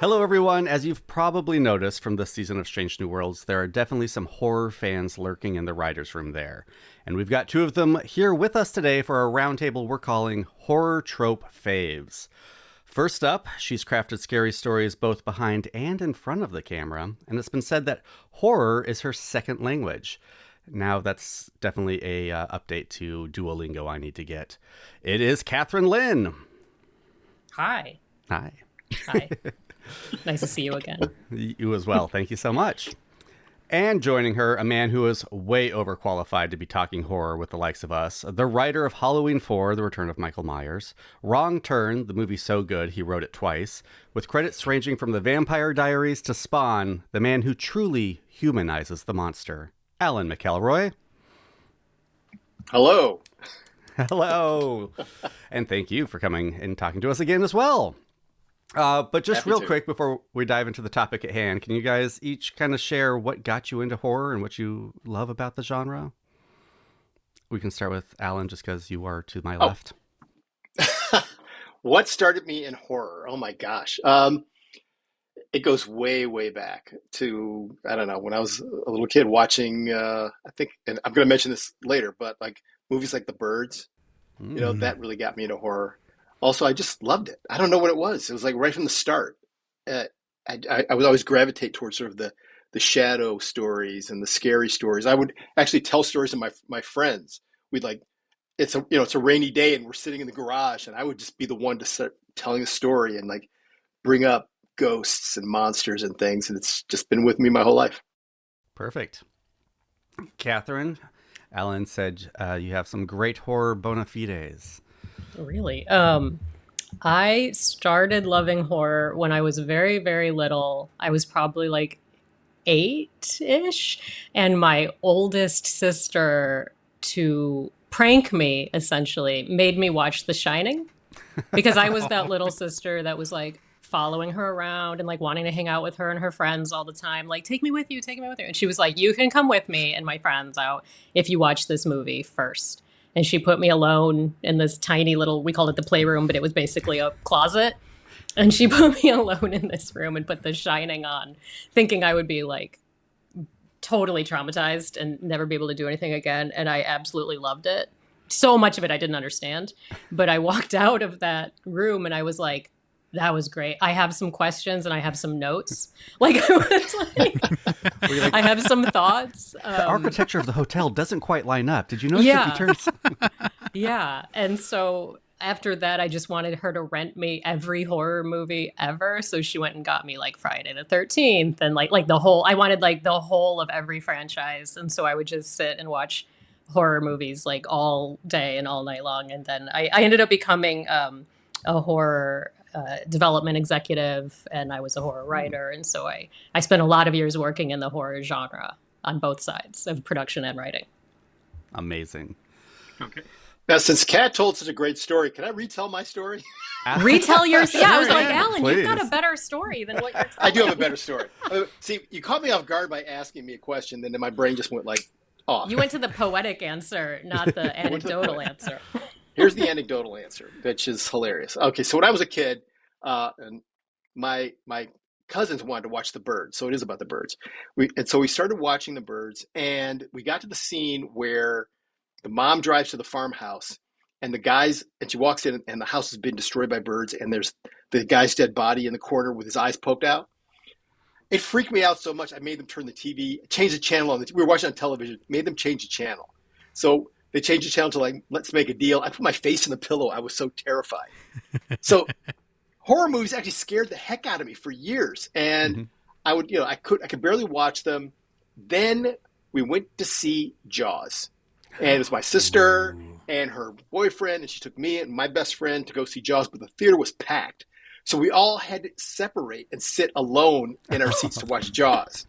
Hello, everyone. As you've probably noticed from this season of Strange New Worlds, there are definitely some horror fans lurking in the writer's room there. And we've got two of them here with us today for a roundtable we're calling Horror Trope Faves. First up, she's crafted scary stories both behind and in front of the camera, and it's been said that horror is her second language. Now that's definitely a update to Duolingo I need to get. It is Kathryn Lyn. Hi. Hi. Hi. Nice to see you again. You as well. Thank you so much. And joining her, a man who is way overqualified to be talking horror with the likes of us, the writer of Halloween 4, The Return of Michael Myers, Wrong Turn, the movie so good he wrote it twice, with credits ranging from The Vampire Diaries to Spawn, the man who truly humanizes the monster, Alan McElroy. Hello. Hello. And thank you for coming and talking to us again as well. But just real quick before we dive into the topic at hand, can you guys each kind of share what got you into horror and what you love about the genre? We can start with Alan, just because you are to my left. What started me in horror? Oh my gosh. It goes way, way back to, I don't know, when I was a little kid watching, I think, and I'm going to mention this later, but like movies like The Birds, you know, that really got me into horror. Also, I just loved it. I don't know what it was. It was like right from the start. I would always gravitate towards sort of the shadow stories and the scary stories. I would actually tell stories to my friends. We'd like, it's a rainy day and we're sitting in the garage, and I would just be the one to start telling a story and like bring up ghosts and monsters and things. And it's just been with me my whole life. Perfect. Kathryn, Alan said you have some great horror bona fides. Really? I started loving horror when I was very, very little. I was probably like 8-ish. And my oldest sister, to prank me, essentially, made me watch The Shining. Because I was that little sister that was like following her around and like wanting to hang out with her and her friends all the time. Like, take me with you, take me with you. And she was like, you can come with me and my friends out if you watch this movie first. And she put me alone in this tiny little, we called it the playroom, but it was basically a closet. And she put me alone in this room and put The Shining on, thinking I would be like totally traumatized and never be able to do anything again. And I absolutely loved it. So much of it I didn't understand. But I walked out of that room and I was like, that was great. I have some questions and I have some notes. Like, I was like, I have some thoughts. The architecture of the hotel doesn't quite line up. Did you notice yeah. if you turn? Yeah. And so after that, I just wanted her to rent me every horror movie ever. So she went and got me like Friday the 13th and like the whole, I wanted like the whole of every franchise. And so I would just sit and watch horror movies like all day and all night long. And then I ended up becoming a horror development executive, and I was a horror writer. And so I spent a lot of years working in the horror genre on both sides of production and writing. Amazing. Okay. Now, since Kat told such a great story, can I retell my story? Retell yours. Yeah, I was like, Alan, Please. You've got a better story than what you're telling. I do have a better story. See, you caught me off guard by asking me a question, then my brain just went like off. You went to the poetic answer, not the anecdotal answer. Here's the anecdotal answer, which is hilarious. Okay, so when I was a kid, and my cousins wanted to watch The Birds, so it is about the birds. So we started watching The Birds, and we got to the scene where the mom drives to the farmhouse, and she walks in, and the house has been destroyed by birds, and there's the guy's dead body in the corner with his eyes poked out. It freaked me out so much, I made them turn the TV, change the channel we were watching on television, made them change the channel. So they changed the channel to like, let's make a deal. I put my face in the pillow. I was so terrified. So horror movies actually scared the heck out of me for years. And I would, I could barely watch them. Then we went to see Jaws. And it was my sister and her boyfriend, and she took me and my best friend to go see Jaws, but the theater was packed. So we all had to separate and sit alone in our seats to watch Jaws.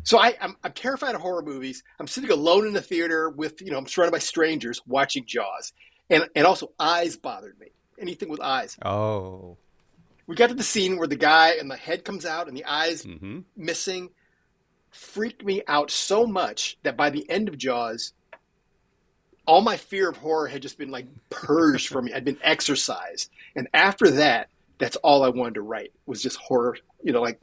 So I'm terrified of horror movies. I'm sitting alone in the theater with, I'm surrounded by strangers watching Jaws. And also eyes bothered me. Anything with eyes. Oh. We got to the scene where the guy and the head comes out and the eyes missing. Freaked me out so much that by the end of Jaws, all my fear of horror had just been like purged from me. I'd been exorcised. And after that, that's all I wanted to write was just horror. Like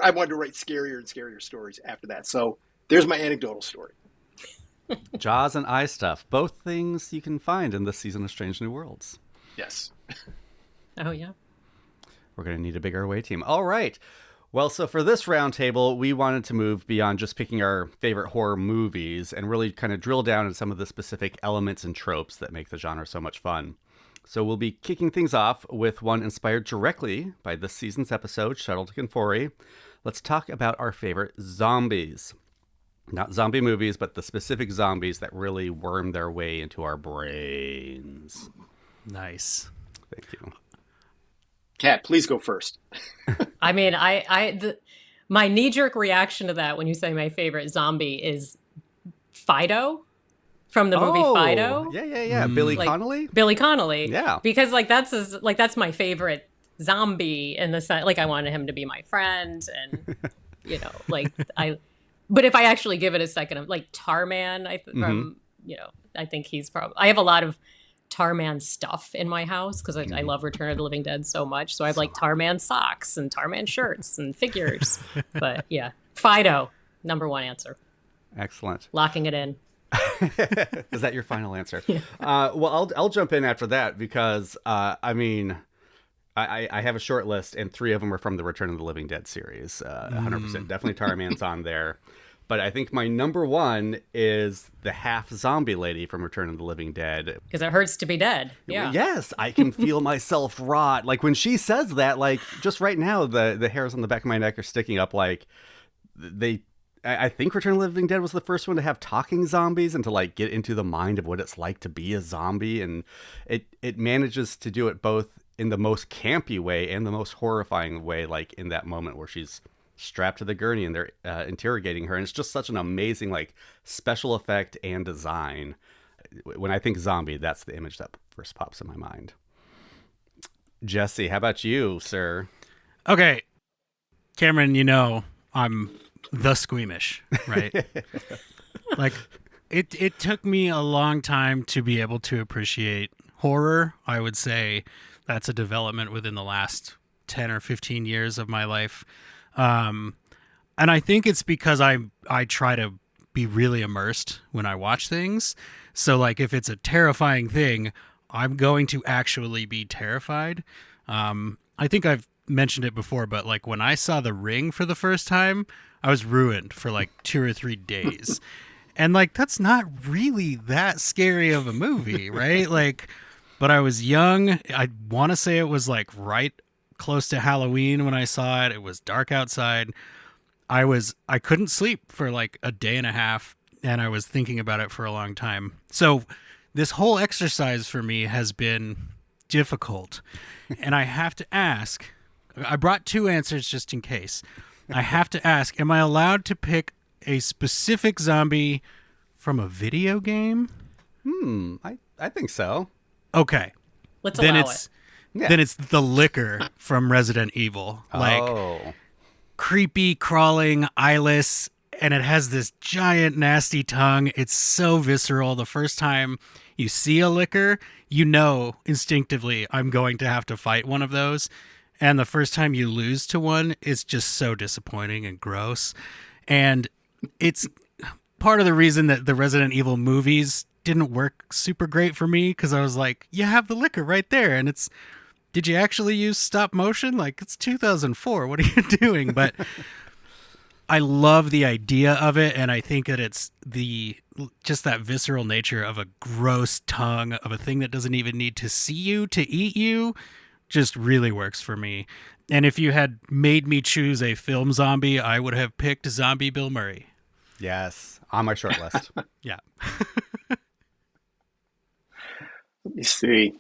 I wanted to write scarier and scarier stories after that. So there's my anecdotal story. Jaws and eye stuff, both things you can find in this season of Strange New Worlds. Yes. Oh, yeah. We're going to need a bigger away team. All right. Well, so for this roundtable, we wanted to move beyond just picking our favorite horror movies and really kind of drill down on some of the specific elements and tropes that make the genre so much fun. So we'll be kicking things off with one inspired directly by this season's episode, Shuttle to Confori. Let's talk about our favorite zombies. Not zombie movies, but the specific zombies that really worm their way into our brains. Nice. Thank you. Kat, please go first. I mean, my knee-jerk reaction to that when you say my favorite zombie is Fido from the movie Fido. Yeah. Billy Connolly? Billy Connolly. Yeah. Because that's my favorite zombie in the sense, like I wanted him to be my friend and but if I actually give it a second, like Tarman, I think he's probably, I have a lot of Tarman stuff in my house because I love Return of the Living Dead so much. So I have like Tarman socks and Tarman shirts and figures. But yeah, Fido, number one answer. Excellent. Locking it in. Is that your final answer? Yeah. Well, I'll jump in after that because, I have a short list and 3 of them are from the Return of the Living Dead series. 100%. Definitely Tarman's on there. But I think my number one is the half zombie lady from Return of the Living Dead. Because it hurts to be dead. Yeah. Yes, I can feel myself rot. Like when she says that, like just right now, the hairs on the back of my neck are sticking up. Like I think Return of the Living Dead was the first one to have talking zombies and to like get into the mind of what it's like to be a zombie. And it manages to do it both in the most campy way and the most horrifying way, like in that moment where she's strapped to the gurney and they're interrogating her, and it's just such an amazing like special effect and design. When I think zombie, that's the image that first pops in my mind. Jesse, how about you, sir? Okay, Cameron, I'm the squeamish, right? Like it took me a long time to be able to appreciate horror. I would say that's a development within the last 10 or 15 years of my life. And I think it's because I try to be really immersed when I watch things. So like if it's a terrifying thing, I'm going to actually be terrified. I think I've mentioned it before, but like when I saw The Ring for the first time, I was ruined for like 2 or 3 days. And like that's not really that scary of a movie, right? Like, but I was young. I want to say it was like right close to Halloween when I saw it. It was dark outside. I couldn't sleep for like a day and a half, and I was thinking about it for a long time. So this whole exercise for me has been difficult. And I have to ask, I brought 2 answers just in case. I have to ask, am I allowed to pick a specific zombie from a video game? I think so. Okay. Let's allow it. Yeah. Then it's the liquor from Resident Evil. Like creepy, crawling, eyeless, and it has this giant, nasty tongue. It's so visceral. The first time you see a liquor, you know instinctively I'm going to have to fight one of those. And the first time you lose to one, it's just so disappointing and gross. And it's part of the reason that the Resident Evil movies didn't work super great for me, because I was like, you have the liquor right there, and it's, did you actually use stop motion? Like, it's 2004. What are you doing? But I love the idea of it, and I think that it's just that visceral nature of a gross tongue of a thing that doesn't even need to see you to eat you just really works for me. And if you had made me choose a film zombie, I would have picked Zombie Bill Murray. Yes, on my short list. Yeah. Let me see.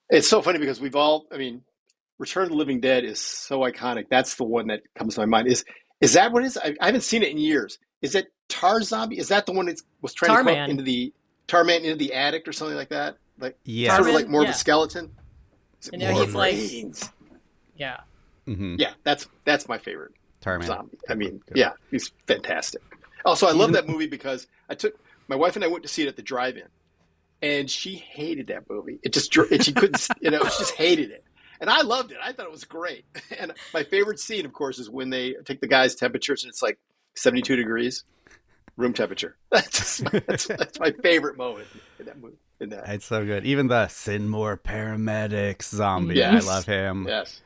It's so funny because Return of the Living Dead is so iconic. That's the one that comes to my mind. Is that what it is? I haven't seen it in years. Is it Tar Zombie? Is that the one that was trying to go up into the Tarman into the attic or something like that? Like yeah, sort of like more of a skeleton. He's brains? Like, yeah, mm-hmm. Yeah. That's my favorite Tarman zombie. Yeah, he's fantastic. Also, I love that movie because my wife and I went to see it at the drive-in, and she hated that movie. She couldn't, she just hated it. And I loved it. I thought it was great. And my favorite scene, of course, is when they take the guy's temperatures and it's like 72 degrees, room temperature. That's my favorite moment in that movie. It's so good. Even the send more paramedics zombie. Yes. I love him. Yes.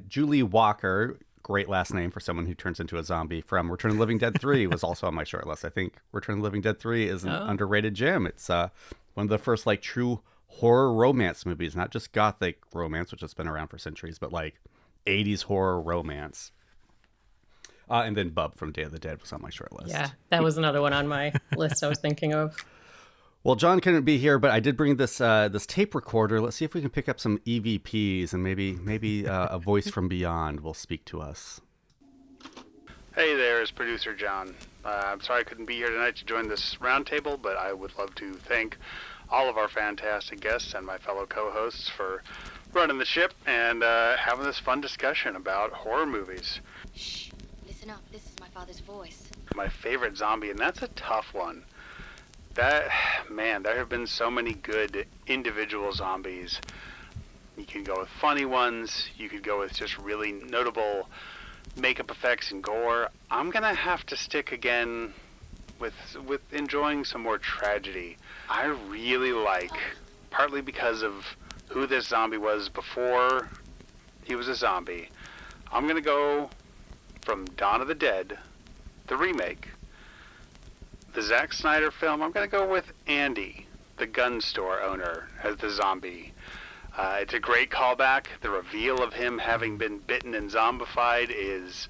Julie Walker, great last name for someone who turns into a zombie, from Return of the Living Dead 3 was also on my short list. I think Return of the Living Dead 3 is an underrated gem. It's one of the first like true horror romance movies, not just gothic romance, which has been around for centuries, but like 80s horror romance. And then Bub from Day of the Dead was on my short list. Yeah, that was another one on my list I was thinking of. Well, John couldn't be here, but I did bring this this tape recorder. Let's see if we can pick up some EVPs, and maybe a voice from beyond will speak to us. Hey there, it's producer John. I'm sorry I couldn't be here tonight to join this roundtable, but I would love to thank all of our fantastic guests and my fellow co-hosts for running the ship and having this fun discussion about horror movies. Shh, listen up. This is my father's voice. My favorite zombie, and that's a tough one. There have been so many good individual zombies. You can go with funny ones. You could go with just really notable makeup effects and gore. I'm going to have to stick again with enjoying some more tragedy. I really like, partly because of who this zombie was before he was a zombie, I'm going to go from Dawn of the Dead, the remake, the Zack Snyder film. I'm going to go with Andy, the gun store owner, as the zombie. It's a great callback. The reveal of him having been bitten and zombified is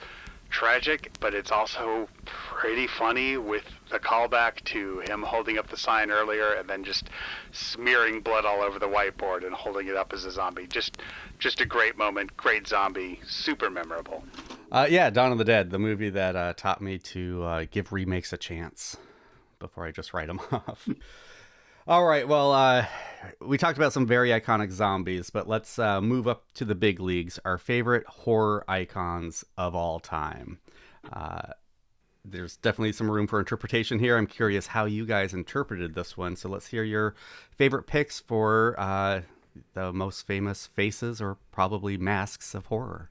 tragic, but it's also pretty funny with the callback to him holding up the sign earlier and then just smearing blood all over the whiteboard and holding it up as a zombie. Just a great moment, great zombie, super memorable. Yeah, Dawn of the Dead, the movie that taught me to give remakes a chance before I just write them off. All right, well, we talked about some very iconic zombies, but let's move up to the big leagues. Our favorite horror icons of all time. There's definitely some room for interpretation here. I'm curious how you guys interpreted this one. So let's hear your favorite picks for the most famous faces or probably masks of horror.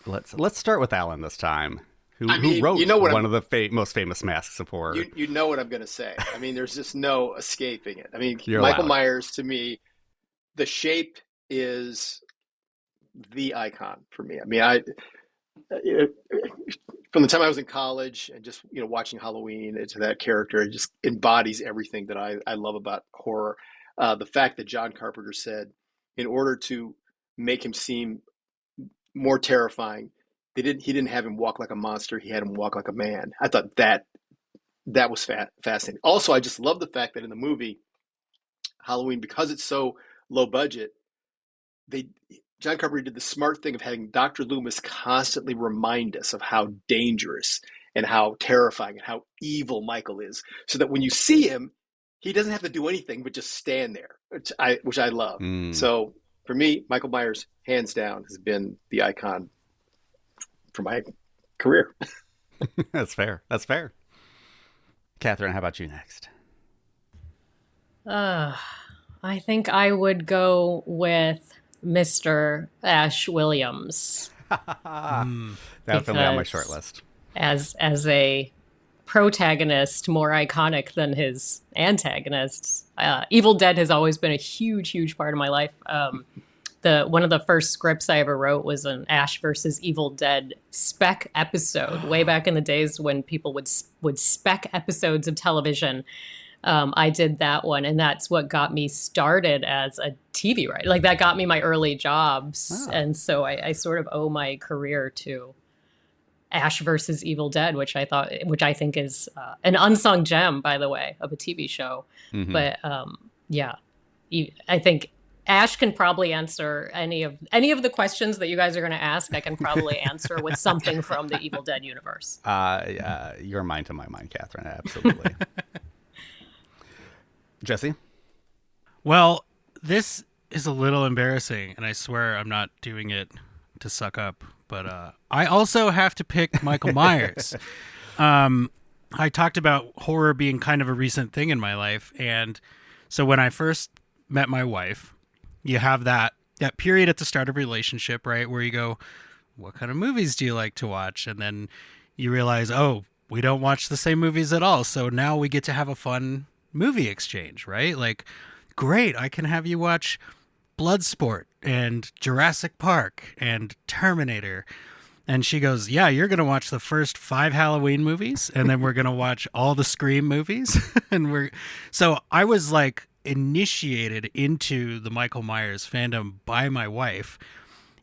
Let's start with Alan this time. Who wrote one of the most famous masks of horror? You know what I'm going to say. I mean, there's just no escaping it. I mean, You're Michael allowed. Myers, to me, the shape is the icon for me. I mean, from the time I was in college and just watching Halloween, it's that character. It just embodies everything that I love about horror. The fact that John Carpenter said, in order to make him seem more terrifying, he didn't have him walk like a monster. He had him walk like a man. I thought that was fascinating. Also, I just love the fact that in the movie Halloween, because it's so low budget, John Carpenter did the smart thing of having Dr. Loomis constantly remind us of how dangerous and how terrifying and how evil Michael is, so that when you see him, he doesn't have to do anything but just stand there, which I love. So for me, Michael Myers, hands down, has been the icon for my career. That's fair. Kathryn, how about you next? I think I would go with Mr. Ash Williams. Definitely on my short list. As a protagonist, more iconic than his antagonists. Evil Dead has always been a huge part of my life. One of the first scripts I ever wrote was an Ash versus Evil Dead spec episode, way back in the days when people would spec episodes of television. I did that one, and that's what got me started as a TV writer. Like, that got me my early jobs, and so I sort of owe my career to Ash versus Evil Dead, which I think is an unsung gem, by the way, of a TV show. Mm-hmm. But yeah, I think Ash can probably answer any of the questions that you guys are going to ask. I can probably answer with something from the Evil Dead universe. Your mind to my mind, Kathryn. Absolutely. Jesse? Well, this is a little embarrassing, and I swear I'm not doing it to suck up, but I also have to pick Michael Myers. I talked about horror being kind of a recent thing in my life, and so when I first met my wife, you have that period at the start of a relationship, right, where you go, what kind of movies do you like to watch? And then you realize, oh, we don't watch the same movies at all. So now we get to have a fun movie exchange, right? Like, great, I can have you watch Bloodsport and Jurassic Park and Terminator. And she goes, yeah, you're going to watch the first 5 Halloween movies, and then we're going to watch all the Scream movies. So I was like initiated into the Michael Myers fandom by my wife.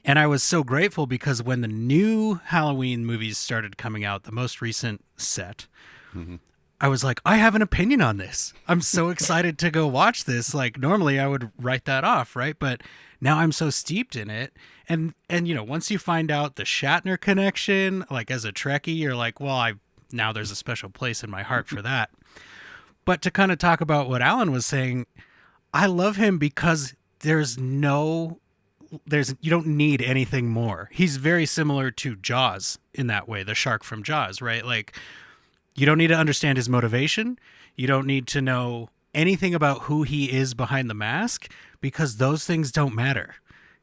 And I was so grateful because when the new Halloween movies started coming out, the most recent set, I was like, I have an opinion on this. I'm so excited to go watch this. Like, normally I would write that off, right? But now I'm so steeped in it. And you know, once you find out the Shatner connection, like as a Trekkie, you're like, well, now there's a special place in my heart for that. But to kind of talk about what Alan was saying, I love him because you don't need anything more. He's very similar to Jaws in that way, the shark from Jaws, right? Like, you don't need to understand his motivation. You don't need to know anything about who he is behind the mask, because those things don't matter.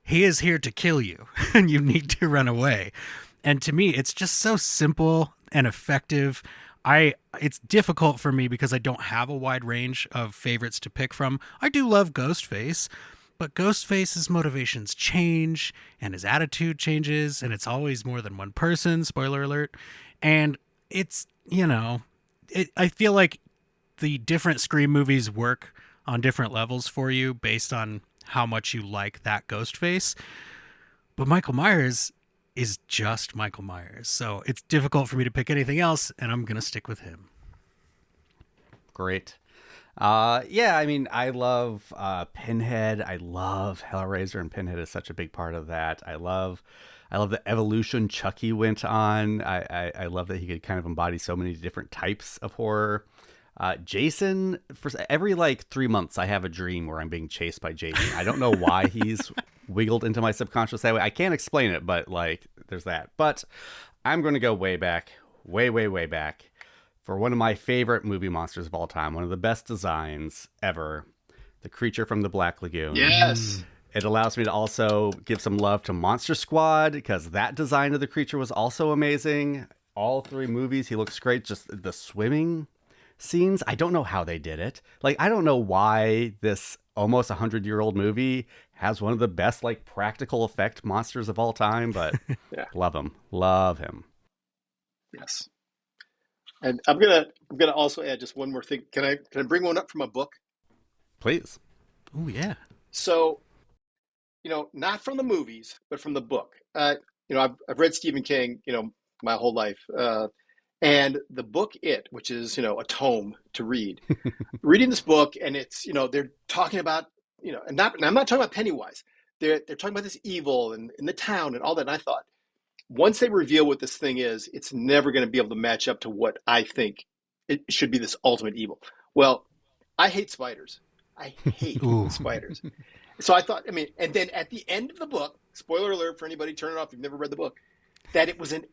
He is here to kill you, and you need to run away. And to me, it's just so simple and effective. It's difficult for me because I don't have a wide range of favorites to pick from. I do love Ghostface, but Ghostface's motivations change, and his attitude changes, and it's always more than one person, spoiler alert. And it's, you know, I feel like the different Scream movies work on different levels for you based on how much you like that Ghostface. But Michael Myers is just Michael Myers. So it's difficult for me to pick anything else, and I'm going to stick with him. Great. Yeah, I mean, I love Pinhead. I love Hellraiser, and Pinhead is such a big part of that. I love the evolution Chucky went on. I love that he could kind of embody so many different types of horror. Jason, for every like 3 months, I have a dream where I'm being chased by Jason. I don't know why he's wiggled into my subconscious that way. I can't explain it, but like, there's that. But I'm going to go way back, way back, for one of my favorite movie monsters of all time, one of the best designs ever, the creature from the Black Lagoon. Yes. It allows me to also give some love to Monster Squad, because that design of the creature was also amazing. All 3 movies, he looks great. Just the swimming scenes, I don't know how they did it. Like, I don't know why this almost 100-year-old movie has one of the best like practical effect monsters of all time, but Yeah. love him. Yes. And I'm gonna also add just one more thing. Can I bring one up from a book? Please. Oh yeah. So, you know, not from the movies, but from the book. You know, I've read Stephen King, you know, my whole life. And the book It, which is, you know, a tome to read, reading this book, and it's, you know, they're talking about, you know, and I'm not talking about Pennywise. They're talking about this evil and in the town and all that. And I thought, once they reveal what this thing is, it's never going to be able to match up to what I think it should be, this ultimate evil. Well, I hate spiders. I hate spiders. So I thought, I mean, and then at the end of the book, spoiler alert for anybody, turn it off if you've never read the book, that it was an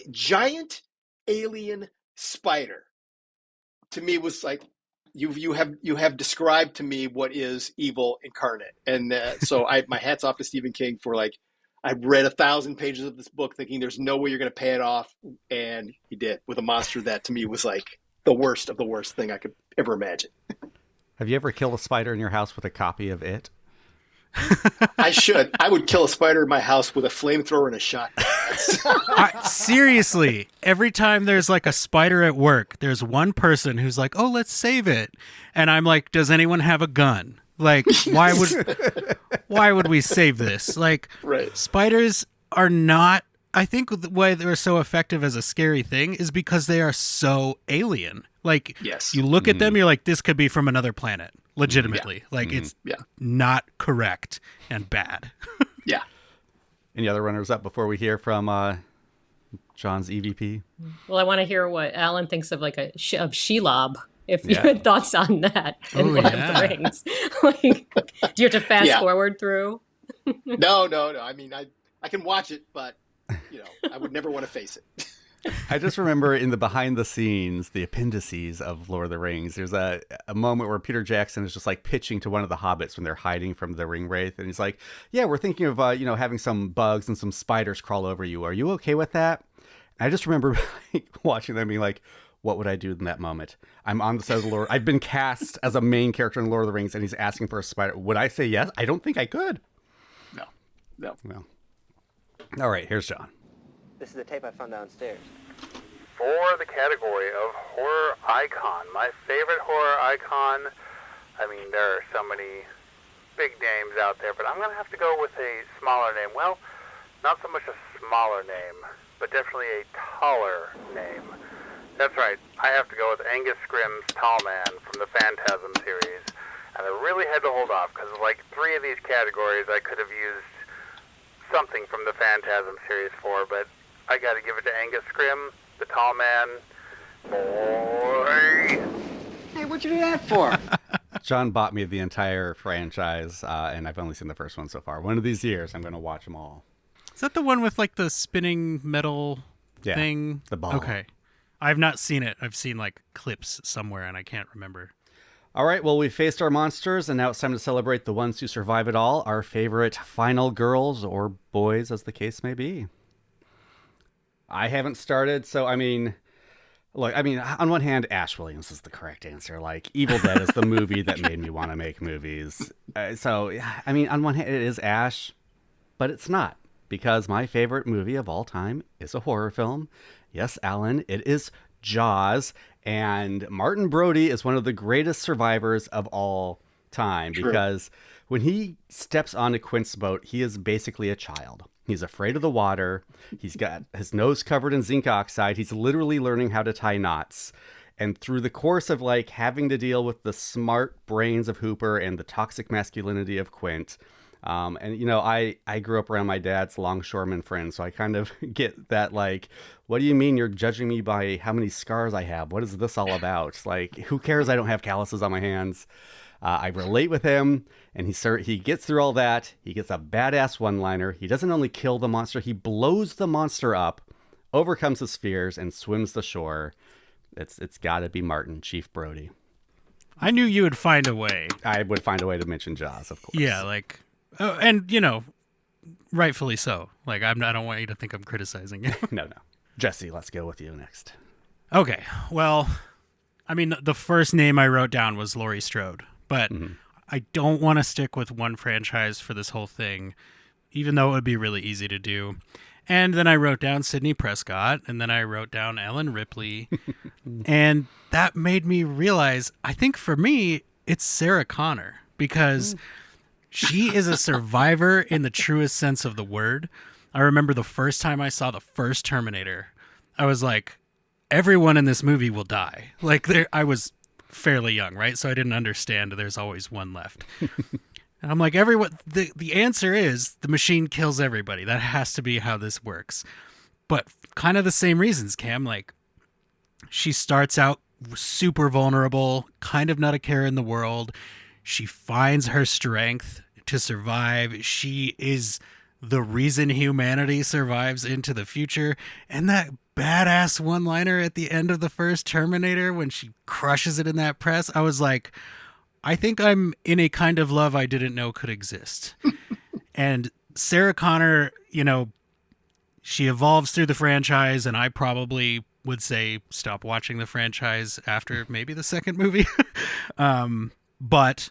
giant alien spider. To me, was like, you have described to me what is evil incarnate. And so my hat's off to Stephen King for, like, I've read 1,000 pages of this book thinking there's no way you're going to pay it off, and he did, with a monster that to me was like the worst of the worst thing I could ever imagine. Have you ever killed a spider in your house with a copy of It? I should. I would kill a spider in my house with a flamethrower and a shotgun. Seriously, every time there's like a spider at work, there's one person who's like, oh, let's save it. And I'm like, does anyone have a gun? Like, why would we save this? Like, right. Spiders are not, I think why they're so effective as a scary thing is because they are so alien. Like, yes. You look at them, you're like, this could be from another planet, legitimately. Yeah. Like, it's not correct and bad. Yeah. Any other runners up before we hear from John's EVP? Well, I want to hear what Alan thinks of like of Shelob. If you had thoughts on that in Lord of the Rings. Like, do you have to fast forward through? No. I mean, I can watch it, but, you know, I would never want to face it. I just remember in the behind the scenes, the appendices of Lord of the Rings, there's a moment where Peter Jackson is just like pitching to one of the hobbits when they're hiding from the ring wraith. And he's like, yeah, we're thinking of, having some bugs and some spiders crawl over you. Are you okay with that? And I just remember watching them being like, what would I do in that moment? I'm on the side of the Lord. I've been cast as a main character in Lord of the Rings, and he's asking for a spider. Would I say yes? I don't think I could. No. All right, here's John. This is the tape I found downstairs. For the category of horror icon, my favorite horror icon, I mean, there are so many big names out there, but I'm going to have to go with a smaller name. Well, not so much a smaller name, but definitely a taller name. That's right, I have to go with Angus Scrimm's Tall Man from the Phantasm series. And I really had to hold off, because like 3 of these categories I could have used something from the Phantasm series for, but I got to give it to Angus Scrimm, the Tall Man. Boy! Hey, what'd you do that for? John bought me the entire franchise, and I've only seen the first one so far. One of these years, I'm going to watch them all. Is that the one with like the spinning metal Yeah, thing? the ball. Okay. I've not seen it. I've seen like clips somewhere and I can't remember. All right, well, we faced our monsters, and now it's time to celebrate the ones who survive it all, our favorite final girls or boys, as the case may be. I haven't started, so look, on one hand, Ash Williams is the correct answer. Like, Evil Dead is the movie that made me want to make movies. On one hand, it is Ash, but it's not, because my favorite movie of all time is a horror film. Yes, Alan, it is Jaws, and Martin Brody is one of the greatest survivors of all time. True. Because when he steps onto Quint's boat, he is basically a child. He's afraid of the water. He's got his nose covered in zinc oxide. He's literally learning how to tie knots. And through the course of like having to deal with the smart brains of Hooper and the toxic masculinity of Quint, I grew up around my dad's longshoreman friend, so I kind of get that, like, what do you mean you're judging me by how many scars I have? What is this all about? Like, who cares I don't have calluses on my hands? I relate with him, and he gets through all that. He gets a badass one-liner. He doesn't only kill the monster, he blows the monster up, overcomes his fears, and swims the shore. It's got to be Martin, Chief Brody. I knew you would find a way. I would find a way to mention Jaws, of course. Yeah, like... Oh, and, rightfully so. Like, I don't want you to think I'm criticizing you. No. Jesse, let's go with you next. Okay. Well, the first name I wrote down was Laurie Strode, but I don't want to stick with one franchise for this whole thing, even though it would be really easy to do. And then I wrote down Sidney Prescott, and then I wrote down Ellen Ripley, and that made me realize, I think for me, it's Sarah Connor, because... she is a survivor in the truest sense of the word. I remember the first time I saw the first Terminator, I was like, everyone in this movie will die. Like, I was fairly young, right? So I didn't understand there's always one left. And I'm like, the answer is the machine kills everybody. That has to be how this works. But kind of the same reasons, Cam. Like, she starts out super vulnerable, kind of not a care in the world. She finds her strength to survive. She is the reason humanity survives into the future. And that badass one-liner at the end of the first Terminator when she crushes it in that press, I was like, I think I'm in a kind of love I didn't know could exist. And Sarah Connor, she evolves through the franchise, and I probably would say stop watching the franchise after maybe the second movie. But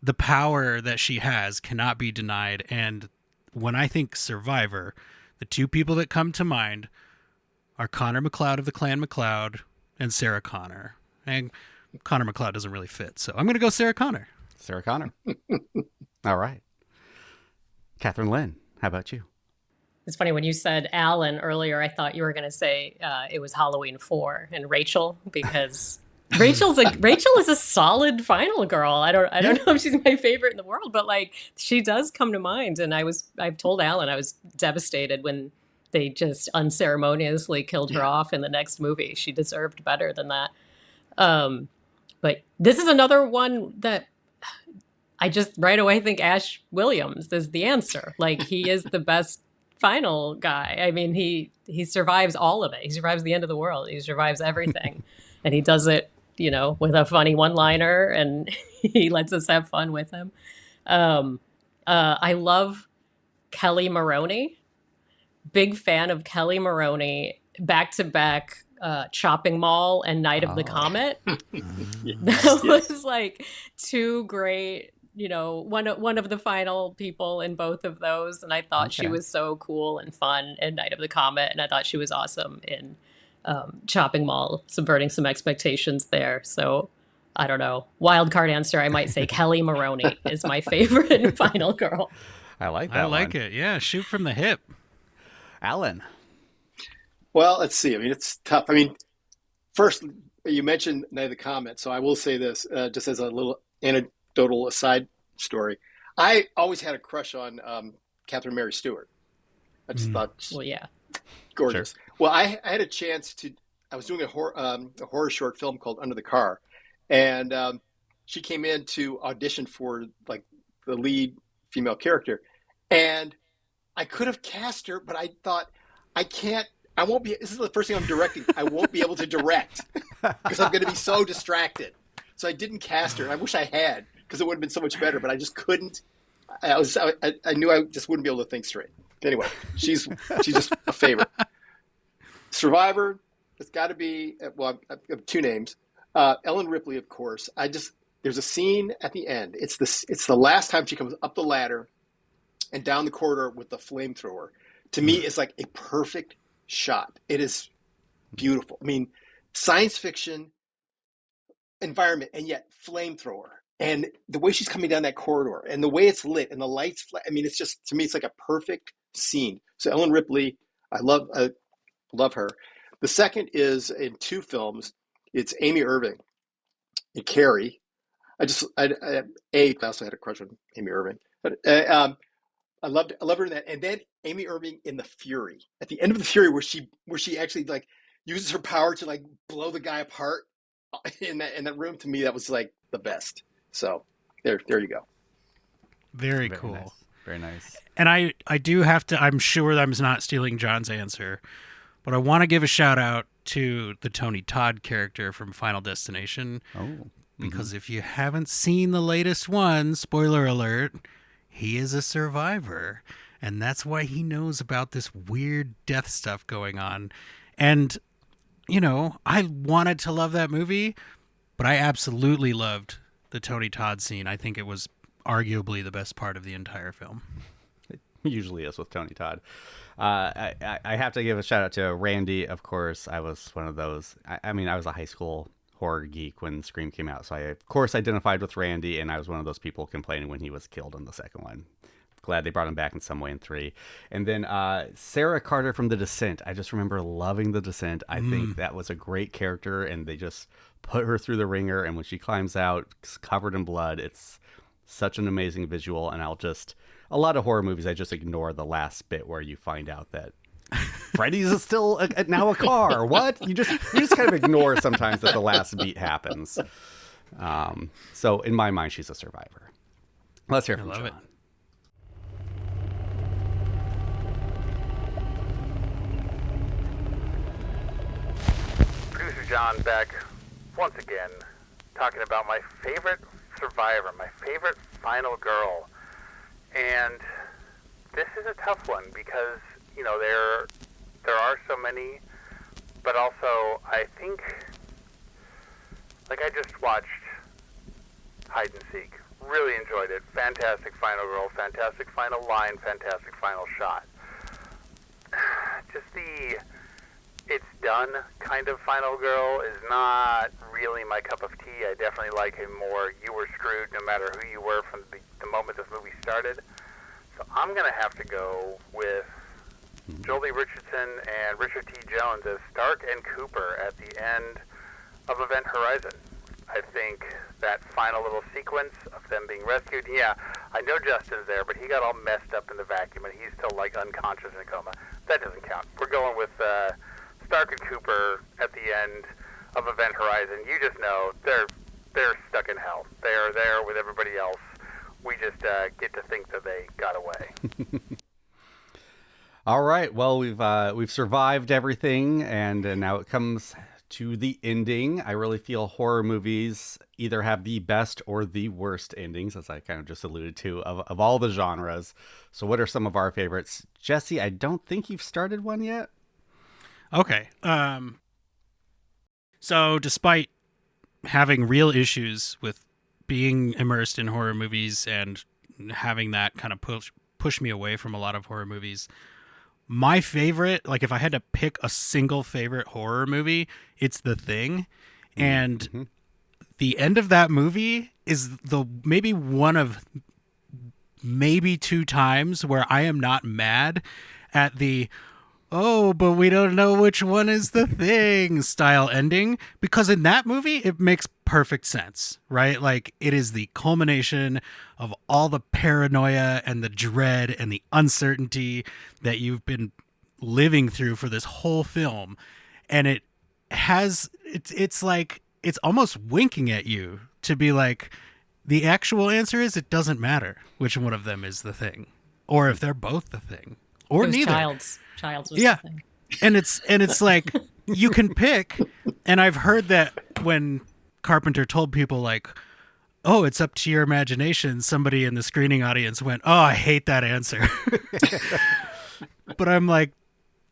the power that she has cannot be denied. And when I think survivor, the two people that come to mind are Connor McLeod of the Clan McLeod and Sarah Connor. And Connor McLeod doesn't really fit, so I'm going to go Sarah Connor. Sarah Connor. All right. Kathryn Lyn, how about you? It's funny, when you said Alan earlier, I thought you were going to say it was Halloween 4 and Rachel, because... Rachel is a solid final girl. I don't know if she's my favorite in the world, but like, she does come to mind. And I've told Alan I was devastated when they just unceremoniously killed her off in the next movie. She deserved better than that. But this is another one that I just right away think Ash Williams is the answer. Like, he is the best final guy. I mean, he survives all of it. He survives the end of the world. He survives everything. And he does it, with a funny one-liner, and he lets us have fun with him. I love Kelly Maroney. Big fan of Kelly Maroney. Back-to-back Chopping Mall and Night of the Comet. That was like two great, one of the final people in both of those. And I thought she was so cool and fun in Night of the Comet. And I thought she was awesome in Chopping Mall, subverting some expectations there. So I don't know. Wild card answer, I might say Kelly Maroney is my favorite final girl. I like that. I like it. Yeah, shoot from the hip. Alan. Well, let's see. I mean, it's tough. I mean, first, you mentioned Night of the Comet, so I will say this just as a little anecdotal aside story. I always had a crush on Catherine Mary Stewart. I just thought, gorgeous. Sure. Well, I had a chance to. I was doing a horror short film called Under the Car, and she came in to audition for like the lead female character, and I could have cast her, but I thought I won't be. This is the first thing I'm directing. I won't be able to direct because I'm going to be so distracted. So I didn't cast her, and I wish I had because it would have been so much better. But I just couldn't. I knew I just wouldn't be able to think straight. Anyway, she's just a favorite. Survivor. It's got to be. Well, I have two names. Ellen Ripley, of course. There's a scene at the end. It's the last time she comes up the ladder and down the corridor with the flamethrower. To me, it's like a perfect shot. It is beautiful. I mean, science fiction environment, and yet flamethrower, and the way she's coming down that corridor, and the way it's lit, and the lights. I mean, it's just, to me, it's like a perfect scene. So Ellen Ripley, I love her. The second is in two films. It's Amy Irving in Carrie. I also had a crush on Amy Irving, but I love her in that. And then Amy Irving in The Fury. At the end of The Fury, where she actually like uses her power to like blow the guy apart in that room. To me, that was like the best. So there you go. Very cool. Nice. Very nice. And I do have to. I'm sure I'm not stealing John's answer, but I want to give a shout out to the Tony Todd character from Final Destination. Oh. Because if you haven't seen the latest one, spoiler alert, he is a survivor. And that's why he knows about this weird death stuff going on. And, I wanted to love that movie, but I absolutely loved the Tony Todd scene. I think it was arguably the best part of the entire film. It usually is with Tony Todd. I have to give a shout out to Randy, of course. I was one of those. I was a high school horror geek when Scream came out, so I of course identified with Randy, and I was one of those people complaining when he was killed in the second one. Glad they brought him back in some way in 3. And then Sarah Carter from The Descent. I just remember loving The Descent. I think that was a great character, and they just put her through the ringer, and when she climbs out covered in blood, it's such an amazing visual. And a lot of horror movies, I just ignore the last bit where you find out that Freddy's is still now a car. What? You just kind of ignore sometimes that the last beat happens. So in my mind, she's a survivor. Let's hear from John. It. Producer John back once again, talking about my favorite survivor, my favorite final girl. And this is a tough one because, there are so many, but also I think, like I just watched Hide and Seek, really enjoyed it. Fantastic final girl, fantastic final line, fantastic final shot. Just the it's done kind of final girl is not really my cup of tea. I definitely like a more you were screwed no matter who you were from the moment this movie started. So I'm going to have to go with Jolie Richardson and Richard T. Jones as Stark and Cooper at the end of Event Horizon. I think that final little sequence of them being rescued, yeah, I know Justin's there, but he got all messed up in the vacuum and he's still like unconscious in a coma. That doesn't count. We're going with Stark and Cooper at the end of Event Horizon. You just know they're stuck in hell. They are there with everybody else. We just get to think that they got away. All right. Well, we've survived everything, and now it comes to the ending. I really feel horror movies either have the best or the worst endings, as I kind of just alluded to, of all the genres. So what are some of our favorites? Jesse, I don't think you've started one yet. Okay. So despite having real issues with being immersed in horror movies and having that kind of push me away from a lot of horror movies, my favorite, like if I had to pick a single favorite horror movie, it's The Thing. And the end of that movie is maybe one of maybe 2 times where I am not mad at the "oh, but we don't know which one is the thing" style ending, because in that movie it makes perfect sense, right? Like it is the culmination of all the paranoia and the dread and the uncertainty that you've been living through for this whole film, and it's like it's almost winking at you to be like, the actual answer is it doesn't matter which one of them is the thing, or if they're both the thing, or neither. Child's was yeah. the thing. And it's like you can pick, and I've heard that when Carpenter told people like, "Oh, it's up to your imagination," somebody in the screening audience went, "Oh, I hate that answer." But I'm like,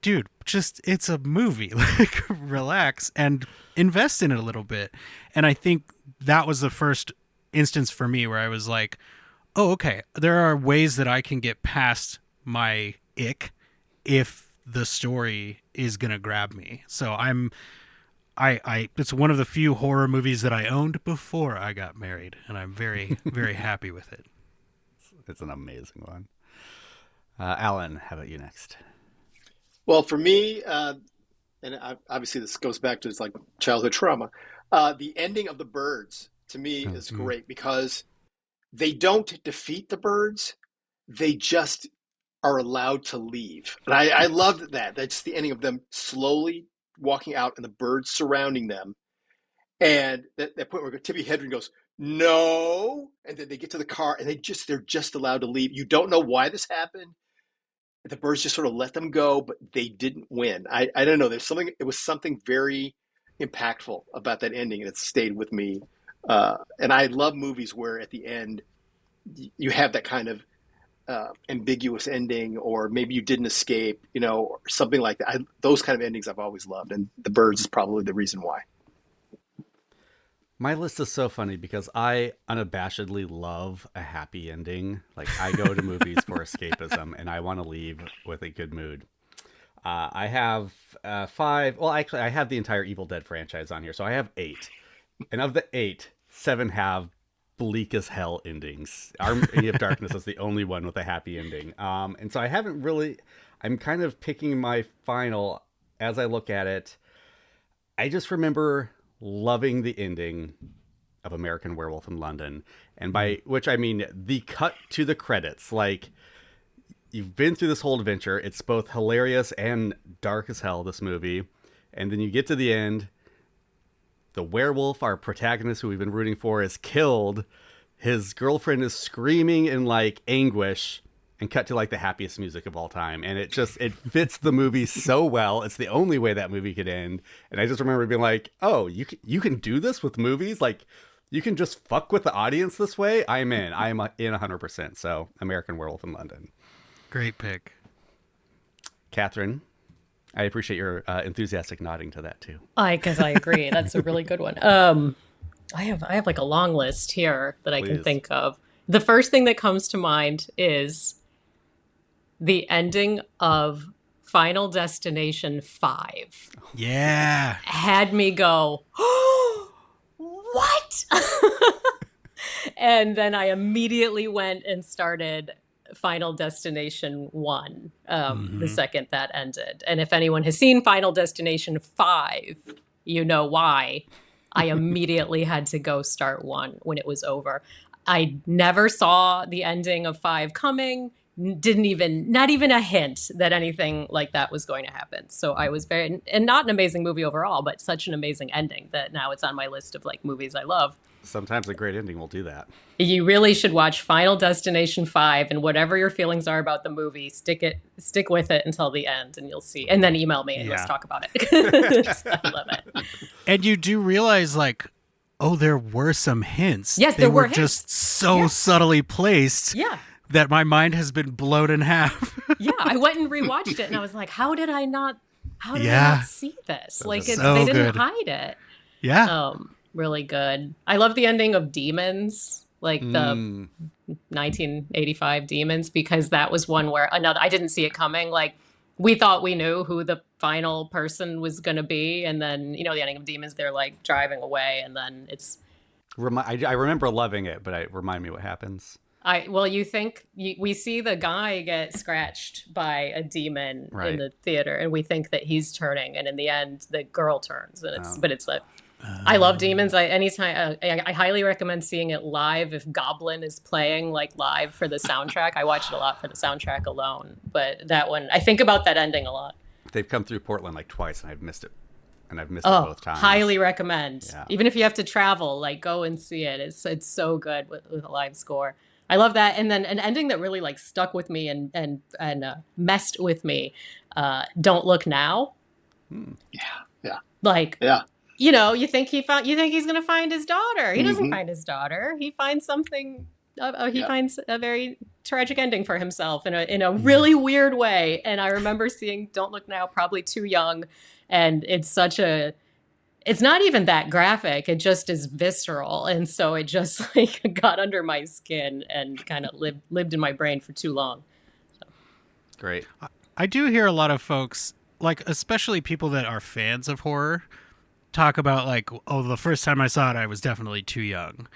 dude, just it's a movie. Like, relax and invest in it a little bit. And I think that was the first instance for me where I was like, oh, okay, there are ways that I can get past my ick if the story is going to grab me. So it's one of the few horror movies that I owned before I got married, and I'm very, very happy with it. It's an amazing one. Alan, how about you next? Well, for me, obviously this goes back to like childhood trauma. The ending of The Birds to me is great because they don't defeat the birds; they just are allowed to leave. And I loved that. That's the ending of them slowly walking out and the birds surrounding them. And that point where Tippi Hedren goes, "No," and then they get to the car and they're just allowed to leave. You don't know why this happened. The birds just sort of let them go, but they didn't win. I don't know. It was something very impactful about that ending, and it stayed with me. And I love movies where at the end you have that kind of ambiguous ending, or maybe you didn't escape, or something like that. Those kind of endings I've always loved, and The Birds is probably the reason why. My list is so funny because I unabashedly love a happy ending. Like, I go to movies for escapism, and I want to leave with a good mood. I have 5. Well, actually, I have the entire Evil Dead franchise on here, so I have 8. And of the 8, 7 have bleak as hell endings. Army of Darkness is the only one with a happy ending. And so I haven't really... I'm kind of picking my final as I look at it. I just remember loving the ending of American Werewolf in London, and by which I mean the cut to the credits. Like, you've been through this whole adventure, it's both hilarious and dark as hell, this movie, and then you get to the end, the werewolf, our protagonist who we've been rooting for, is killed, his girlfriend is screaming in like anguish, and cut to like the happiest music of all time. And it fits the movie so well. It's the only way that movie could end. And I just remember being like, oh, you can do this with movies? Like, you can just fuck with the audience this way? I'm in 100%. So American Werewolf in London. Great pick. Kathryn, I appreciate your enthusiastic nodding to that too. Because I agree. That's a really good one. I have like a long list here that I can think of. The first thing that comes to mind is the ending of Final Destination 5. Yeah. Had me go, oh, what? And then I immediately went and started Final Destination 1, the second that ended. And if anyone has seen Final Destination 5, you know why. I immediately had to go start 1 when it was over. I never saw the ending of 5 coming. Not even a hint that anything like that was going to happen. So I was and not an amazing movie overall, but such an amazing ending that now it's on my list of like movies I love. Sometimes a great ending will do that. You really should watch Final Destination 5, and whatever your feelings are about the movie, stick with it until the end, and you'll see. And then email me and let's talk about it. I love it. And you do realize, like, oh, there were some hints. Yes, they there were were hints. just so subtly placed. Yeah. That my mind has been blown in half. Yeah, I went and rewatched it, and I was like, how did I not see this? Like, so they didn't good. hide it. Yeah. Really good. I love the ending of Demons, like the 1985 Demons, because that was one where I didn't see it coming. Like, we thought we knew who the final person was going to be, and then, the ending of Demons, they're like driving away, and then it's... I remember loving it, but remind me what happens. We see the guy get scratched by a demon in the theater, and we think that he's turning, and in the end, the girl turns, and I love Demons. I highly recommend seeing it live if Goblin is playing like live for the soundtrack. I watched it a lot for the soundtrack alone, but that one, I think about that ending a lot. They've come through Portland like twice, and I've missed it. And I've missed it both times. Highly recommend. Yeah. Even if you have to travel, like, go and see it. It's so good with a live score. I love that. And then an ending that really like stuck with me and messed with me. Don't Look Now. Yeah. Like, yeah. You think he's going to find his daughter. He doesn't find his daughter. He finds something. He finds a very tragic ending for himself in a really weird way. And I remember seeing Don't Look Now probably too young. And it's not even that graphic. It just is visceral. And so it just like got under my skin and kind of lived in my brain for too long. So. Great. I do hear a lot of folks, like especially people that are fans of horror, talk about like, oh, the first time I saw it, I was definitely too young.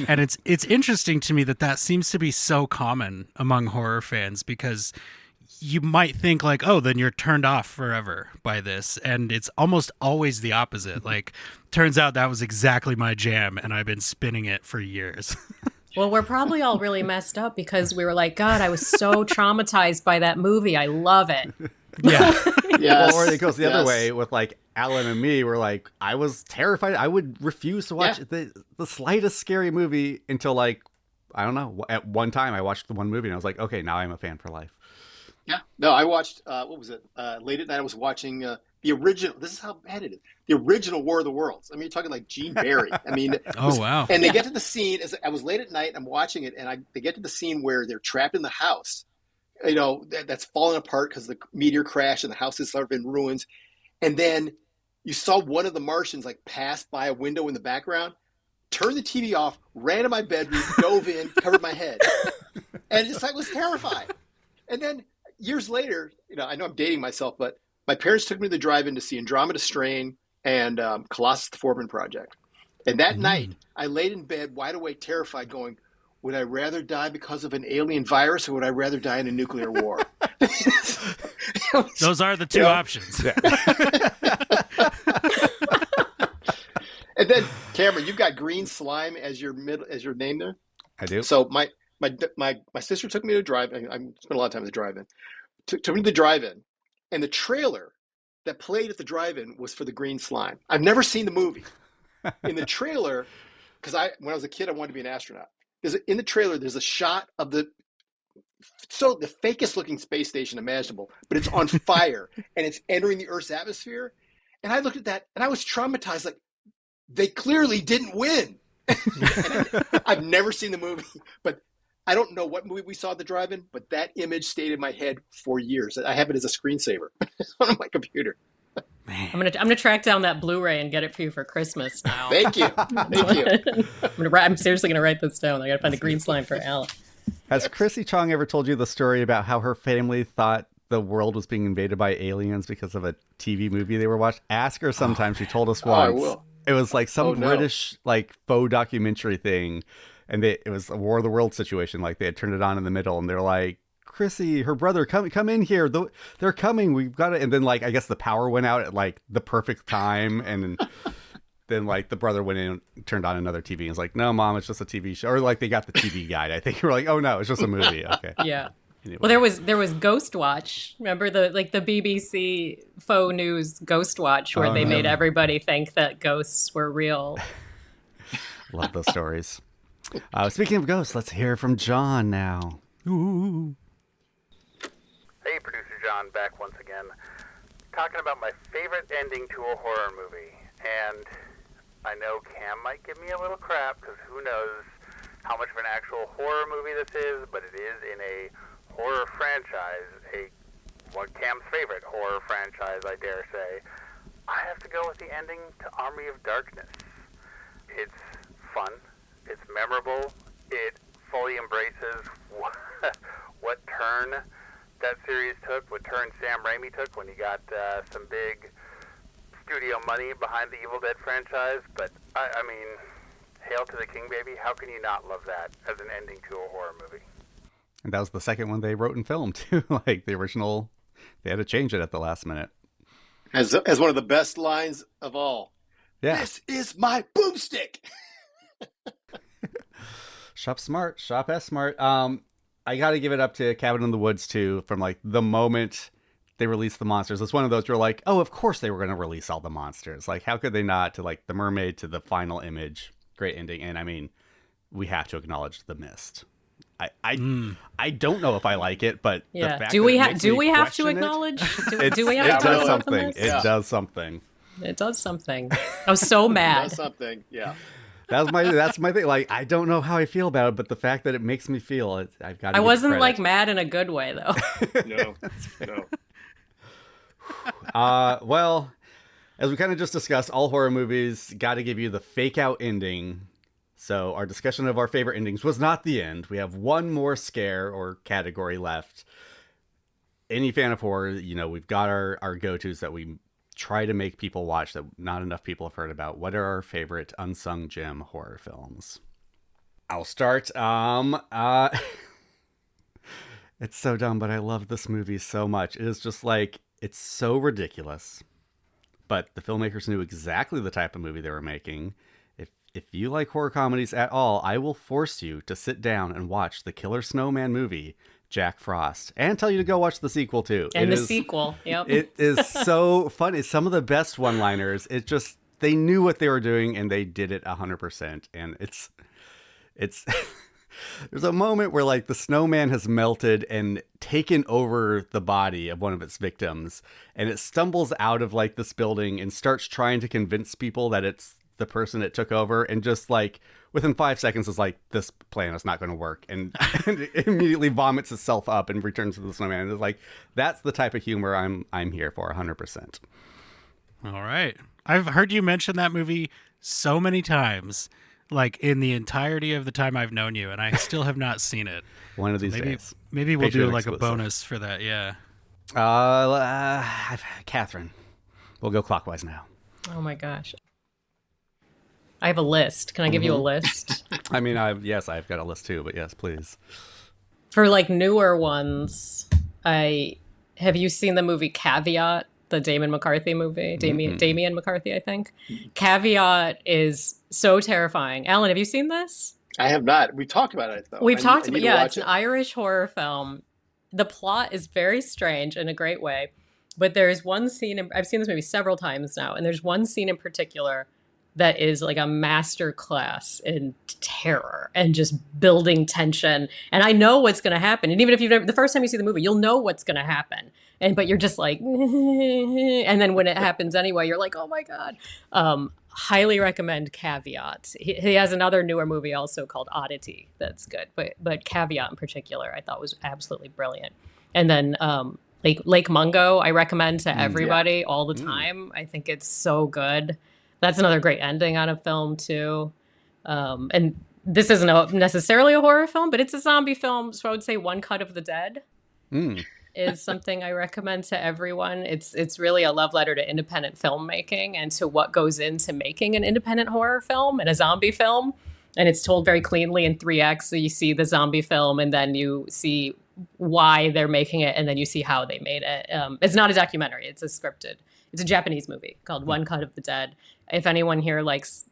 And it's interesting to me that seems to be so common among horror fans, because you might think like, oh, then you're turned off forever by this. And it's almost always the opposite. Like, turns out that was exactly my jam, and I've been spinning it for years. Well, we're probably all really messed up because we were like, God, I was so traumatized by that movie. I love it. Yeah. Yes. Well, or it goes the other way with like Alan and me. We're like, I was terrified. I would refuse to watch the slightest scary movie until like, I don't know. At one time I watched the one movie and I was like, okay, now I'm a fan for life. Yeah. No, I watched, what was it? Late at night, I was watching the original. This is how bad it is. The original War of the Worlds. I mean, you're talking like Gene Barry. I mean, wow. And they get to the scene. I was late at night and I'm watching it, and they get to the scene where they're trapped in the house, that's falling apart because the meteor crash and the house is sort of in ruins. And then you saw one of the Martians like pass by a window in the background, turned the TV off, ran to my bedroom, dove in, covered my head. And just I was terrified. And then years later, I know I'm dating myself, but my parents took me to the drive-in to see Andromeda Strain and Colossus the Foreman Project. And that night, I laid in bed, wide awake, terrified, going, would I rather die because of an alien virus, or would I rather die in a nuclear war? Those are the two options. Yeah. And then, Cameron, you've got Green Slime as your name there? I do. So my sister took me to drive-in. I spent a lot of time at the drive-in. Took me to the drive-in, and the trailer that played at the drive-in was for the Green Slime. I've never seen the movie. In the trailer, because when I was a kid, I wanted to be an astronaut. In the trailer, there's a shot of the fakest looking space station imaginable, but it's on fire and it's entering the Earth's atmosphere. And I looked at that and I was traumatized. Like, they clearly didn't win. I've never seen the movie, but I don't know what movie we saw at the drive-in, but that image stayed in my head for years. I have it as a screensaver on my computer. I'm gonna track down that Blu-ray and get it for you for Christmas now. Thank you. I'm seriously gonna write this down. I gotta find a Green Slime for Alan. Has Chrissy Chong ever told you the story about how her family thought the world was being invaded by aliens because of a TV movie they were watching? Ask her sometime. She told us once. I will. It was like some British like faux documentary thing, and it was a War of the Worlds situation. Like they had turned it on in the middle, and they're like, Chrissy, her brother, come in here. They're coming. We've got it. And then like I guess the power went out at like the perfect time, and then like the brother went in, and turned on another TV, and was like, "No, Mom, it's just a TV show." Or like they got the TV guide. I think we're like, "Oh no, it's just a movie." Okay. Yeah. Anyway. Well, there was Ghost Watch. Remember the BBC faux news Ghost Watch, where they made everybody think that ghosts were real. Love those stories. Speaking of ghosts, let's hear from John now. Ooh. Hey, Producer John, back once again, talking about my favorite ending to a horror movie. And I know Cam might give me a little crap, because who knows how much of an actual horror movie this is, but it is in a horror franchise, Cam's favorite horror franchise, I dare say. I have to go with the ending to Army of Darkness. It's fun, it's memorable, it fully embraces what turn that series took, what turn Sam Raimi took when he got some big studio money behind the Evil Dead franchise. But I mean, hail to the king, baby. How can you not love that as an ending to a horror movie? And that was the second one they wrote and filmed too. Like the original, they had to change it at the last minute. As one of the best lines of all. Yeah. This is my boomstick. Shop smart, shop S smart. I got to give it up to Cabin in the Woods too. From like the moment they released the monsters, it's one of those you're like, oh, of course they were going to release all the monsters. Like, how could they not? To like the mermaid, to the final image, great ending. And I mean, we have to acknowledge the mist. I don't know if I like it, but the fact do we have to acknowledge? Do we have to does do something. It does something. It does something. I was so mad. It does something. Yeah. That's my thing. Like, I don't know how I feel about it, but the fact that it makes me feel, I've got. I wasn't like mad in a good way though. No. Well, as we kind of just discussed, all horror movies got to give you the fake out ending. So our discussion of our favorite endings was not the end. We have one more scare or category left. Any fan of horror, we've got our go-tos that we try to make people watch that not enough people have heard about. What are our favorite unsung gem horror films? I'll start. It's so dumb, but I love this movie so much. It is just like, it's so ridiculous. But the filmmakers knew exactly the type of movie they were making. If you like horror comedies at all, I will force you to sit down and watch the Killer Snowman movie, Jack Frost, and tell you to go watch the sequel too. And sequel, yep. It is so fun. It's some of the best one-liners. It's just, they knew what they were doing and they did it 100%. And it's there's a moment where like the snowman has melted and taken over the body of one of its victims, and it stumbles out of like this building and starts trying to convince people that it's the person it took over, and just like within 5 seconds is like, this plan is not going to work, and it immediately vomits itself up and returns to the snowman. It's like, that's the type of humor I'm here for 100%. All right. I've heard you mention that movie so many times, like in the entirety of the time I've known you, and I still have not seen it. One of these days. Maybe we'll Patreon do like exclusive. a bonus for that. Yeah. Kathryn, we'll go clockwise now. Oh my gosh. I have a list. Can I give you a list? I mean, I've got a list too, but yes, please. For like newer ones, have you seen the movie Caveat, the Damon McCarthy movie? Damien McCarthy, I think. Caveat is so terrifying. Alan, have you seen this? I have not. We talked about it though. We've talked about it. It's an Irish horror film. The plot is very strange in a great way, but there's one scene, I've seen this movie several times now, and there's one scene in particular that is like a master class in terror and just building tension. And I know what's going to happen. And even if the first time you see the movie, you'll know what's going to happen. But you're just like, and then when it happens anyway, you're like, oh my God. Highly recommend Caveat. He has another newer movie also called Oddity that's good. But Caveat in particular, I thought was absolutely brilliant. And then Lake Mungo, I recommend to everybody all the time. I think it's so good. That's another great ending on a film too. And this isn't necessarily a horror film, but it's a zombie film. So I would say One Cut of the Dead is something I recommend to everyone. It's really a love letter to independent filmmaking and to what goes into making an independent horror film and a zombie film. And it's told very cleanly in 3 acts. So you see the zombie film and then you see why they're making it and then you see how they made it. It's not a documentary. It's a Japanese movie called One Cut of the Dead. If anyone here likes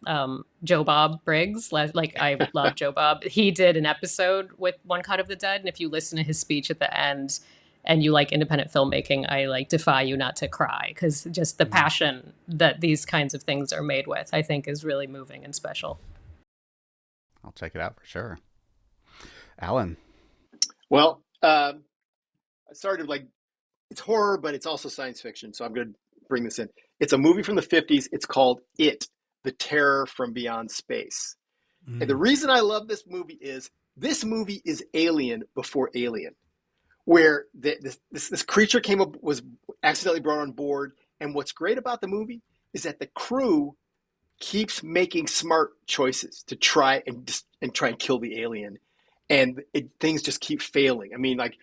Joe Bob Briggs, like I love Joe Bob, he did an episode with One Cut of the Dead. And if you listen to his speech at the end and you like independent filmmaking, I defy you not to cry, because just the passion that these kinds of things are made with, I think, is really moving and special. I'll check it out for sure. Alan. Well, I started it's horror, but it's also science fiction. So I'm going to bring this in. It's a movie from the 50s. It's called It, The Terror from Beyond Space. And the reason I love this movie is Alien before Alien, where this creature was accidentally brought on board. And what's great about the movie is that the crew keeps making smart choices to try and kill the alien. And things just keep failing. I mean, like,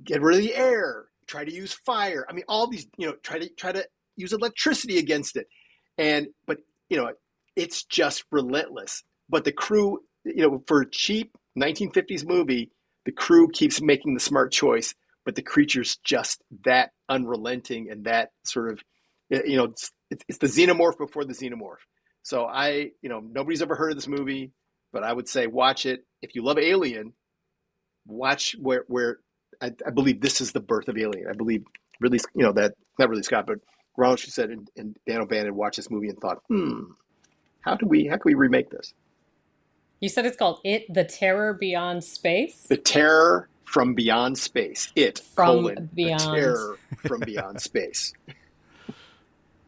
get rid of the air, try to use fire. I mean, all these, try to use electricity against it. But it's just relentless. But the crew, for a cheap 1950s movie, the crew keeps making the smart choice, but the creature's just that unrelenting and that sort of, it's the xenomorph before the xenomorph. So nobody's ever heard of this movie, but I would say watch it. If you love Alien, watch where I believe this is the birth of Alien. I believe Ridley, that not Ridley Scott, but Ronald, she said, and Dan O'Bannon watched this movie and thought, how can we remake this? You said it's called It, The Terror Beyond Space? The Terror from Beyond Space. It, Beyond. The Terror from Beyond Space.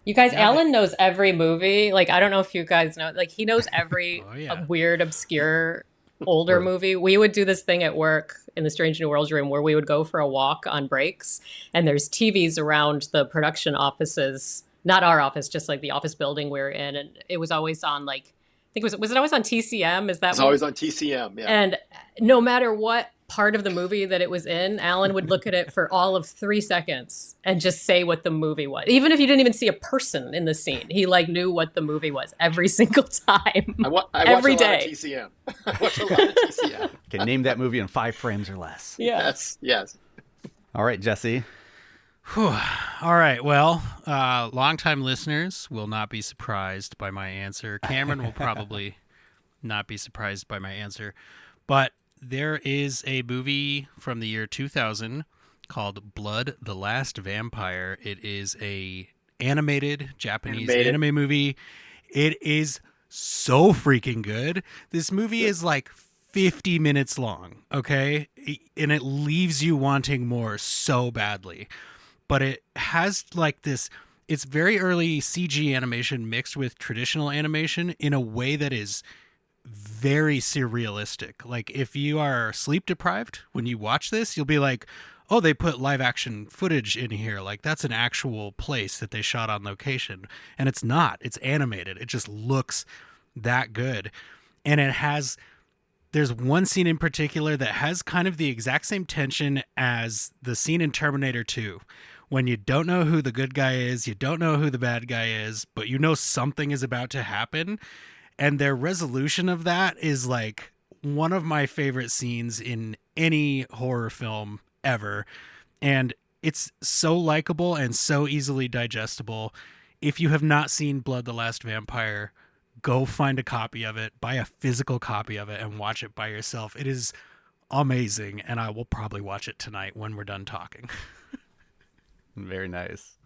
You guys, Alan knows every movie. Like, I don't know if you guys know. Like, he knows every weird, obscure, older movie. We would do this thing at work in the Strange New Worlds room where we would go for a walk on breaks. And there's TVs around the production offices. Not our office, just like the office building we're in. And it was always on, like, I think was it always on TCM? Is that It's always on TCM, yeah. And no matter what part of the movie that it was in, Alan would look at it for all of 3 seconds and just say what the movie was. Even if you didn't even see a person in the scene, he knew what the movie was every single time. I watch every a day. Lot of TCM. I watch a lot of TCM. Can name that movie in 5 frames or less. Yeah. Yes. All right, Jesse. Whew. All right. Well, longtime listeners will not be surprised by my answer. Cameron will probably not be surprised by my answer. But there is a movie from the year 2000 called Blood, the Last Vampire. It is a animated Japanese anime movie. It is so freaking good. This movie is like 50 minutes long, okay? And it leaves you wanting more so badly. But it has like this, it's very early CG animation mixed with traditional animation in a way that is very surrealistic. Like, if you are sleep deprived when you watch this, you'll be like, oh, they put live action footage in here. Like, that's an actual place that they shot on location. And it's not. It's animated. It just looks that good. And there's one scene in particular that has kind of the exact same tension as the scene in Terminator 2. When you don't know who the good guy is, you don't know who the bad guy is, but you know something is about to happen. And their resolution of that is like one of my favorite scenes in any horror film ever. And it's so likable and so easily digestible. If you have not seen Blood, the Last Vampire, go find a copy of it, buy a physical copy of it, and watch it by yourself. It is amazing, and I will probably watch it tonight when we're done talking. Very nice.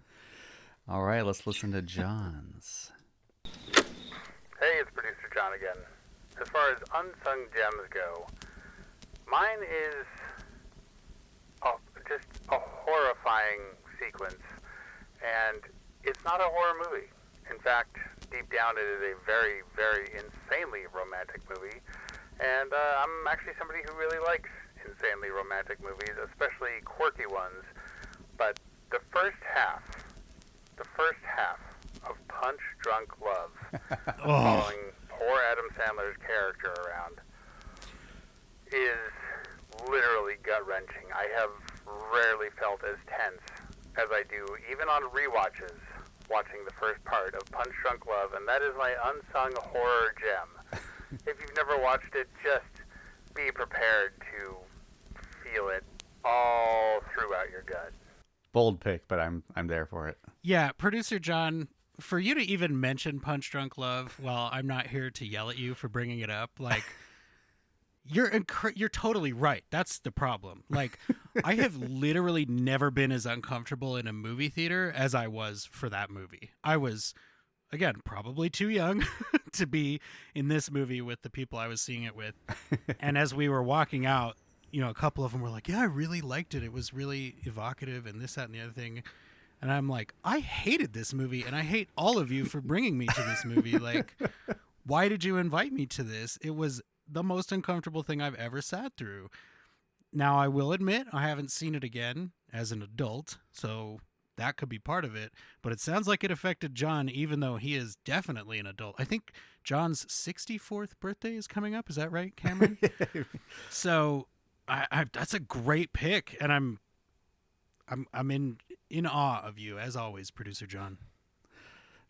All right, let's listen to John's. Hey, it's producer John again. As far as Unsung Gems go, mine is just a horrifying sequence, and it's not a horror movie. In fact, deep down it is a very, very insanely romantic movie, and I'm actually somebody who really likes insanely romantic movies, especially quirky ones, but the first half of Punch Drunk Love, following poor Adam Sandler's character around, is literally gut-wrenching. I have rarely felt as tense as I do, even on rewatches, watching the first part of Punch Drunk Love, and that is my unsung horror gem. If you've never watched it, just be prepared to feel it all throughout your gut. Bold pick, but I'm there for it. Yeah, producer John, for you to even mention Punch Drunk Love, well, I'm not here to yell at you for bringing it up. Like, you're totally right. That's the problem. Like, I have literally never been as uncomfortable in a movie theater as I was for that movie. I was again, probably too young to be in this movie with the people I was seeing it with. And as we were walking out, a couple of them were like, yeah, I really liked it. It was really evocative and this, that, and the other thing. And I'm like, I hated this movie, and I hate all of you for bringing me to this movie. Like, why did you invite me to this? It was the most uncomfortable thing I've ever sat through. Now, I will admit I haven't seen it again as an adult, so that could be part of it. But it sounds like it affected John, even though he is definitely an adult. I think John's 64th birthday is coming up. Is that right, Cameron? So I that's a great pick, and I'm in awe of you, as always, Producer John.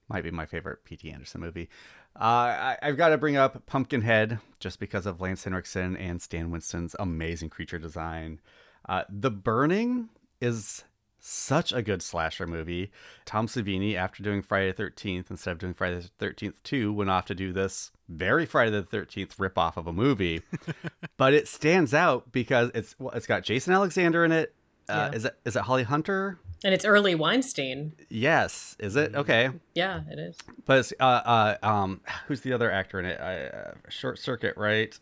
Might be my favorite P.T. Anderson movie. I've got to bring up Pumpkinhead, just because of Lance Henriksen and Stan Winston's amazing creature design. The Burning is such a good slasher movie. Tom Savini, after doing Friday the 13th, instead of doing Friday the 13th 2, went off to do this very Friday the 13th ripoff of a movie. But it stands out because it's got Jason Alexander in it. Yeah. Is it Holly Hunter? And it's early Weinstein. Yes. Is it? Okay. Yeah, it is. But it's, who's the other actor in it? Short Circuit, right?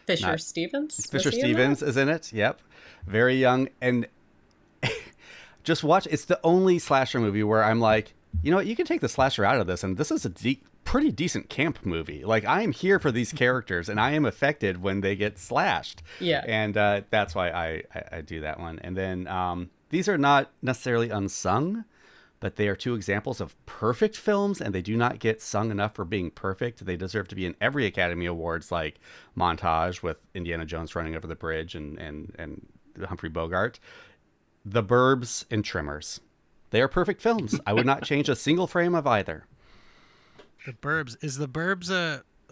Fisher Stevens? Fisher Stevens is in it. Yep. Very young. And just watch. It's the only slasher movie where I'm like, you know what? You can take the slasher out of this, and this is a pretty decent camp movie. Like, I am here for these characters, and I am affected when they get slashed. Yeah. And that's why I do that one. And then these are not necessarily unsung, but they are two examples of perfect films, and they do not get sung enough for being perfect. They deserve to be in every Academy Awards, like Montage with Indiana Jones running over the bridge and Humphrey Bogart. The Burbs and Tremors. They are perfect films. I would not change a single frame of either. The Burbs. Is The Burbs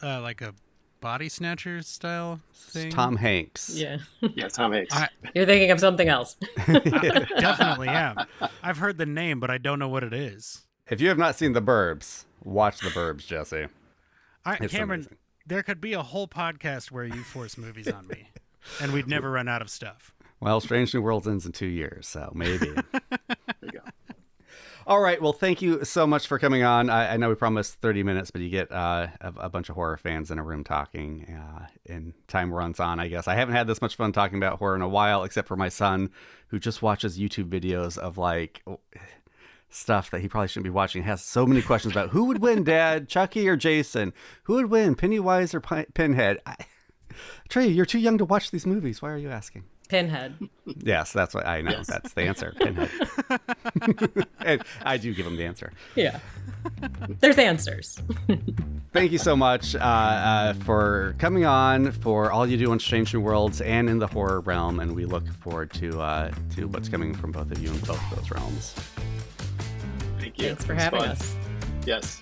like a body snatcher style thing? It's Tom Hanks. Yeah. Yeah, Tom Hanks. You're thinking of something else. I definitely am. I've heard the name, but I don't know what it is. If you have not seen The Burbs, watch The Burbs, Jesse. It's Cameron, amazing. there could be a whole podcast where you force movies on me, and we'd never run out of stuff. Well, Strange New Worlds ends in 2 years, so maybe. There you go. All right. Well, thank you so much for coming on. I know we promised 30 minutes, but you get a bunch of horror fans in a room talking, and time runs on, I guess. I haven't had this much fun talking about horror in a while, except for my son, who just watches YouTube videos of, like, stuff that he probably shouldn't be watching. He has so many questions about who would win, Dad, Chucky or Jason? Who would win, Pennywise or Pinhead? Trey, you're too young to watch these movies. Why are you asking? Pinhead. Yes, that's what I know. Yes. That's the answer. Pinhead. And I do give him the answer. Yeah. There's answers. Thank you so much for coming on, for all you do on Strange New Worlds and in the horror realm, and we look forward to what's coming from both of you in both those realms. Thank you. Thanks for having us. Yes.